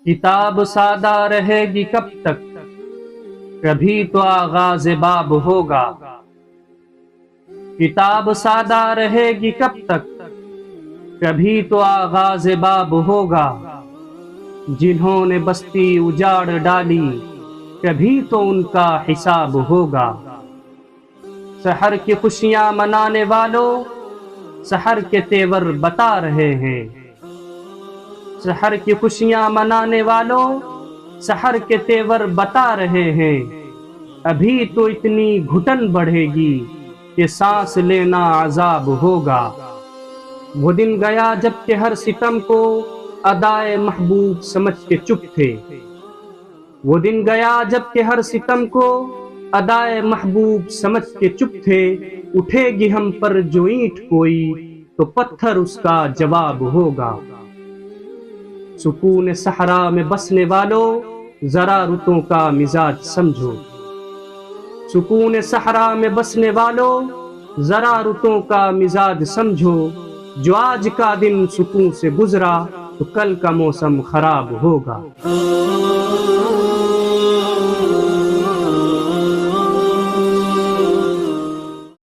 کتاب سادہ رہے گی کب تک، کبھی تو آغاز باب ہوگا۔ کتاب سادہ رہے گی کب تک، کبھی تو آغاز باب ہوگا۔ جنہوں نے بستی اجاڑ ڈالی، کبھی تو ان کا حساب ہوگا۔ سحر کی خوشیاں منانے والوں، سحر کے تیور بتا رہے ہیں۔ سحر کی خوشیاں منانے والوں، سحر کے تیور بتا رہے ہیں۔ ابھی تو اتنی گھٹن بڑھے گی کہ سانس لینا عذاب ہوگا۔ وہ دن گیا جب کہ ہر ستم کو ادائے محبوب سمجھ کے چپ تھے۔ وہ دن گیا جب کہ ہر ستم کو ادائے محبوب سمجھ کے چپ تھے۔ اٹھے گی ہم پر جو اینٹ کوئی تو پتھر اس کا جواب ہوگا۔ سکون صحرا میں بسنے والوں، ذرا رتوں کا مزاج سمجھو۔ سکون صحرا میں بسنے والوں، ذرا رتوں کا مزاج سمجھو۔ جو آج کا دن سکون سے گزرا تو کل کا موسم خراب ہوگا۔